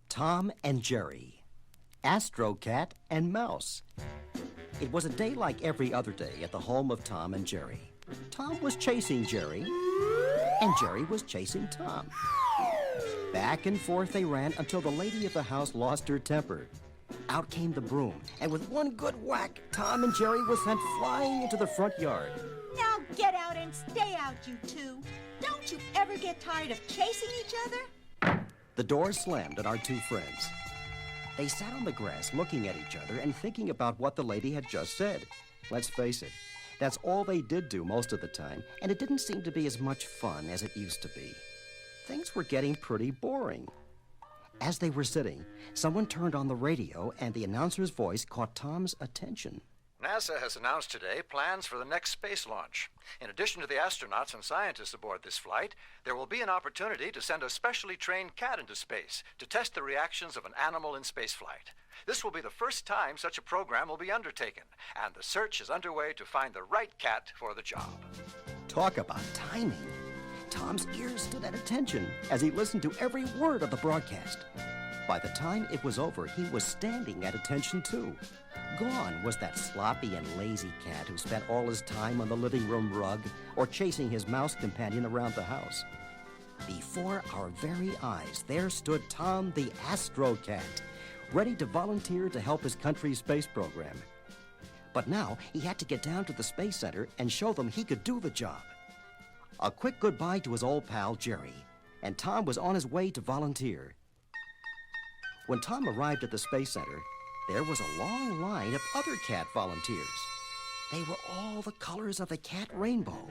Tom and Jerry, ASTROCAT and Mouse. It was a day like every other day at the home of Tom and Jerry. Tom was chasing Jerry, and Jerry was chasing Tom. Back and forth they ran until the lady of the house lost her temper. Out came the broom, and with one good whack, Tom and Jerry were sent flying into the front yard. Now get out and stay out, you two. Don't you ever get tired of chasing each other? The door slammed on our two friends. They sat on the grass looking at each other and thinking about what the lady had just said. Let's face it, that's all they did do most of the time, and it didn't seem to be as much fun as it used to be. Things were getting pretty boring. As they were sitting, someone turned on the radio and the announcer's voice caught Tom's attention. NASA has announced today plans for the next space launch. In addition to the astronauts and scientists aboard this flight, there will be an opportunity to send a specially trained cat into space to test the reactions of an animal in spaceflight. This will be the first time such a program will be undertaken, and the search is underway to find the right cat for the job. Talk about timing. Tom's ears stood at attention as he listened to every word of the broadcast. By the time it was over, he was standing at attention too. Gone was that sloppy and lazy cat who spent all his time on the living room rug or chasing his mouse companion around the house. Before our very eyes, there stood Tom the ASTROCAT, ready to volunteer to help his country's space program. But now he had to get down to the Space Center and show them he could do the job. A quick goodbye to his old pal, Jerry, and Tom was on his way to volunteer. When Tom arrived at the Space Center, there was a long line of other cat volunteers. They were all the colors of the cat rainbow.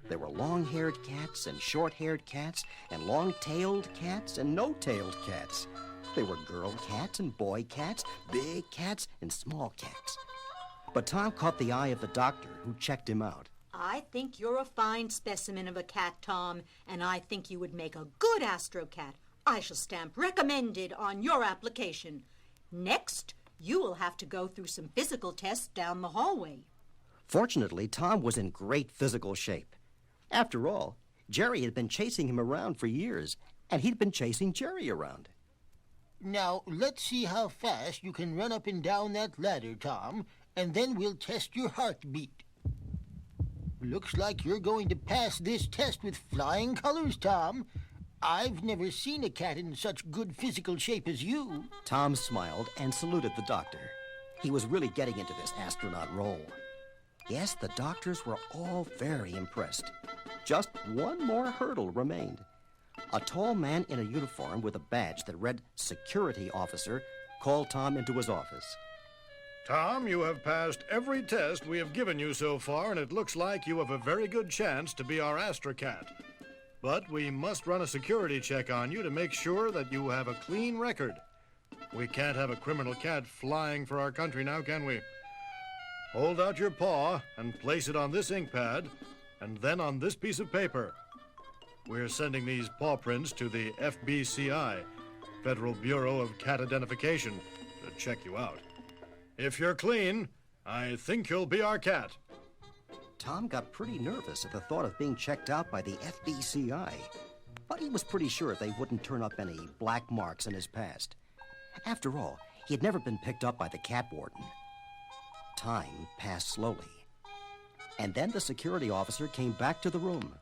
There were long-haired cats and short-haired cats and long-tailed cats and no-tailed cats. There were girl cats and boy cats, big cats and small cats. But Tom caught the eye of the doctor who checked him out. I think you're a fine specimen of a cat, Tom, and I think you would make a good ASTROCAT. I shall stamp recommended on your application. Next, you will have to go through some physical tests down the hallway. Fortunately, Tom was in great physical shape. After all, Jerry had been chasing him around for years, and he'd been chasing Jerry around. Now, let's see how fast you can run up and down that ladder, Tom, and then we'll test your heartbeat. Looks like you're going to pass this test with flying colors, Tom. I've never seen a cat in such good physical shape as you. Tom smiled and saluted the doctor. He was really getting into this astronaut role. Yes, the doctors were all very impressed. Just one more hurdle remained. A tall man in a uniform with a badge that read Security Officer called Tom into his office. Tom, you have passed every test we have given you so far, and it looks like you have a very good chance to be our ASTROCAT. But we must run a security check on you to make sure that you have a clean record. We can't have a criminal cat flying for our country now, can we? Hold out your paw and place it on this ink pad, and then on this piece of paper. We're sending these paw prints to the FBCI, Federal Bureau of Cat Identification, to check you out. If you're clean, I think you'll be our cat. Tom got pretty nervous at the thought of being checked out by the FBCI, but he was pretty sure they wouldn't turn up any black marks in his past. After all, he had never been picked up by the cat warden. Time passed slowly, and then the security officer came back to the room.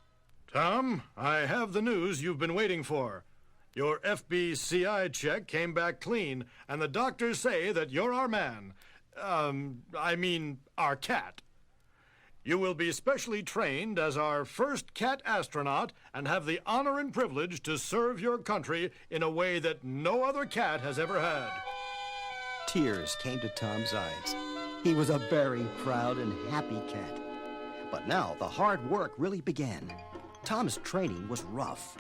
Tom, I have the news you've been waiting for. Your FBCI check came back clean, and the doctors say that you're our man. Our cat. You will be specially trained as our first cat astronaut and have the honor and privilege to serve your country in a way that no other cat has ever had. Tears came to Tom's eyes. He was a very proud and happy cat. But now the hard work really began. Tom's training was rough.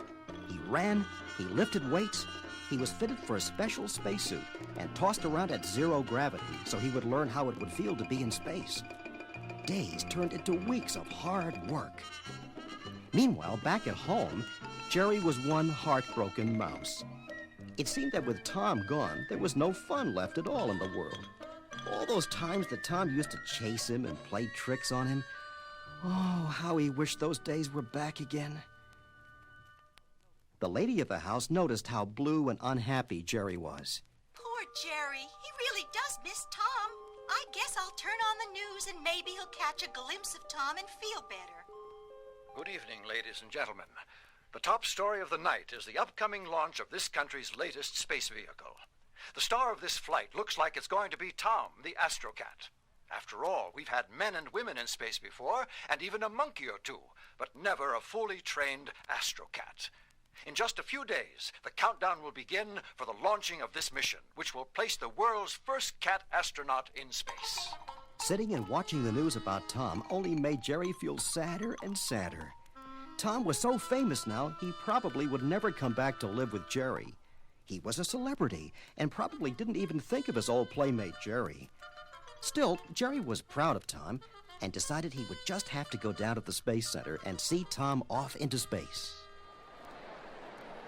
He ran, he lifted weights, he was fitted for a special spacesuit and tossed around at zero gravity so he would learn how it would feel to be in space. Days turned into weeks of hard work. Meanwhile, back at home, Jerry was one heartbroken mouse. It seemed that with Tom gone, there was no fun left at all in the world. All those times that Tom used to chase him and play tricks on him, oh, how he wished those days were back again. The lady of the house noticed how blue and unhappy Jerry was. Poor Jerry. He really does miss Tom. I guess I'll turn on the news and maybe he'll catch a glimpse of Tom and feel better. Good evening, ladies and gentlemen. The top story of the night is the upcoming launch of this country's latest space vehicle. The star of this flight looks like it's going to be Tom, the ASTROCAT. After all, we've had men and women in space before, and even a monkey or two, but never a fully trained ASTROCAT. In just a few days, the countdown will begin for the launching of this mission, which will place the world's first cat astronaut in space. Sitting and watching the news about Tom only made Jerry feel sadder and sadder. Tom was so famous now, he probably would never come back to live with Jerry. He was a celebrity and probably didn't even think of his old playmate Jerry. Still, Jerry was proud of Tom and decided he would just have to go down to the Space Center and see Tom off into space.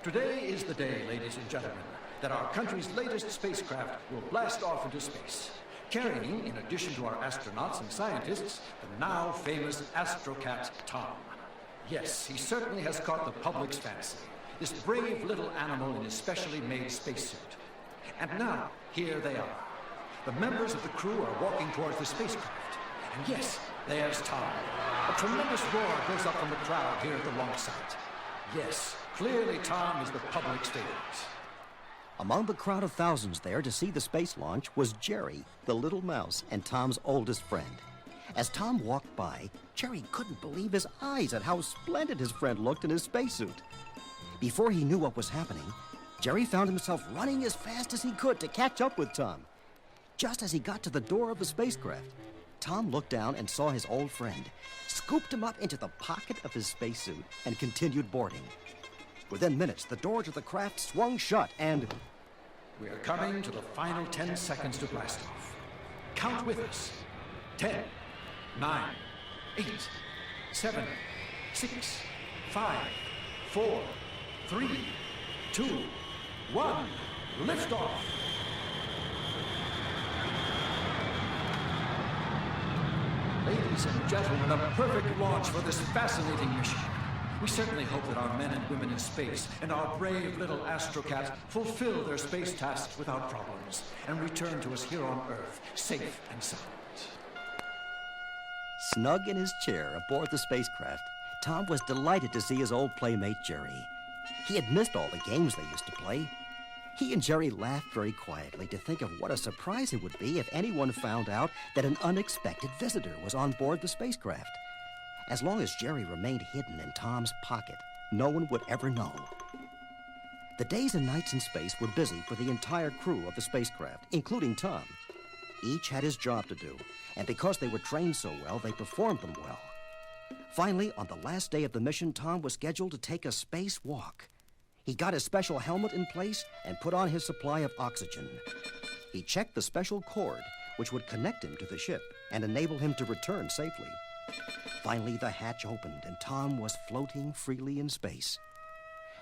Today is the day, ladies and gentlemen, that our country's latest spacecraft will blast off into space, carrying, in addition to our astronauts and scientists, the now famous ASTROCAT Tom. Yes, he certainly has caught the public's fancy, this brave little animal in his specially made spacesuit. And now, here they are. The members of the crew are walking towards the spacecraft. And yes, there's Tom. A tremendous roar goes up from the crowd here at the launch site. Yes, clearly Tom is the public's favorite. Among the crowd of thousands there to see the space launch was Jerry, the little mouse, and Tom's oldest friend. As Tom walked by, Jerry couldn't believe his eyes at how splendid his friend looked in his spacesuit. Before he knew what was happening, Jerry found himself running as fast as he could to catch up with Tom. Just as he got to the door of the spacecraft, Tom looked down and saw his old friend, scooped him up into the pocket of his spacesuit, and continued boarding. Within minutes, the door to the craft swung shut and... We are coming to the final 10 seconds to blast off. Count with us. 10, 9, 8, 7, 6, 5, 4, 3, 2, 1. Lift off. Ladies and gentlemen, a perfect launch for this fascinating mission. We certainly hope that our men and women in space and our brave little ASTROCAT fulfill their space tasks without problems and return to us here on Earth, safe and sound. Snug in his chair aboard the spacecraft, Tom was delighted to see his old playmate Jerry. He had missed all the games they used to play. He and Jerry laughed very quietly to think of what a surprise it would be if anyone found out that an unexpected visitor was on board the spacecraft. As long as Jerry remained hidden in Tom's pocket, no one would ever know. The days and nights in space were busy for the entire crew of the spacecraft, including Tom. Each had his job to do, and because they were trained so well, they performed them well. Finally, on the last day of the mission, Tom was scheduled to take a space walk. He got his special helmet in place and put on his supply of oxygen. He checked the special cord, which would connect him to the ship and enable him to return safely. Finally, the hatch opened, and Tom was floating freely in space.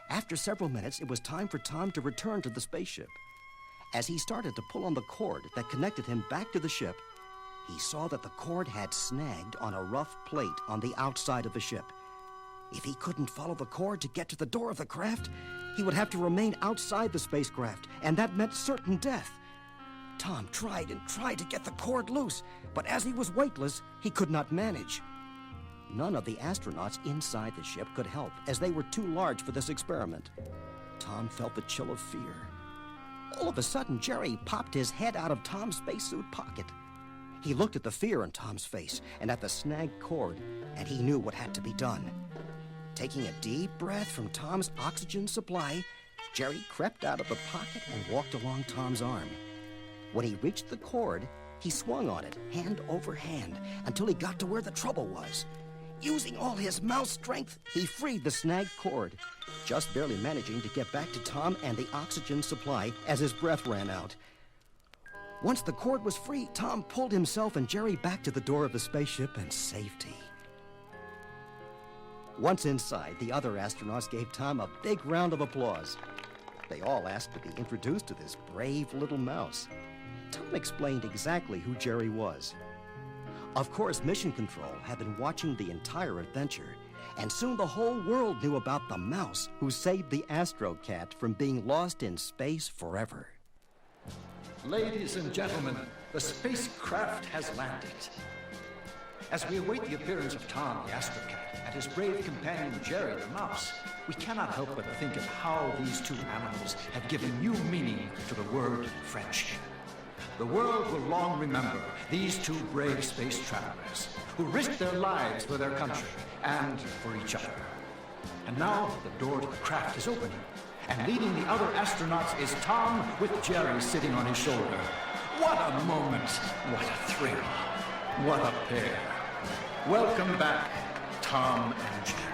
After several minutes, it was time for Tom to return to the spaceship. As he started to pull on the cord that connected him back to the ship, he saw that the cord had snagged on a rough plate on the outside of the ship. If he couldn't follow the cord to get to the door of the craft, he would have to remain outside the spacecraft, and that meant certain death. Tom tried and tried to get the cord loose, but as he was weightless, he could not manage. None of the astronauts inside the ship could help, as they were too large for this experiment. Tom felt the chill of fear. All of a sudden, Jerry popped his head out of Tom's spacesuit pocket. He looked at the fear in Tom's face and at the snagged cord, and he knew what had to be done. Taking a deep breath from Tom's oxygen supply, Jerry crept out of the pocket and walked along Tom's arm. When he reached the cord, he swung on it, hand over hand, until he got to where the trouble was. Using all his mouse strength, he freed the snagged cord, just barely managing to get back to Tom and the oxygen supply as his breath ran out. Once the cord was free, Tom pulled himself and Jerry back to the door of the spaceship in safety. Once inside, the other astronauts gave Tom a big round of applause. They all asked to be introduced to this brave little mouse. Tom explained exactly who Jerry was. Of course, Mission Control had been watching the entire adventure, And soon the whole world knew about the mouse who saved the ASTROCAT from being lost in space forever. Ladies and gentlemen, the spacecraft has landed. As we await the appearance of Tom, the ASTROCAT, and his brave companion Jerry, the mouse, we cannot help but think of how these two animals have given new meaning to the word friendship. The world will long remember these two brave space travelers who risked their lives for their country and for each other. And now the door to the craft is opening, and leading the other astronauts is Tom with Jerry sitting on his shoulder. What a moment! What a thrill! What a pair! Welcome back, Tom and Jerry.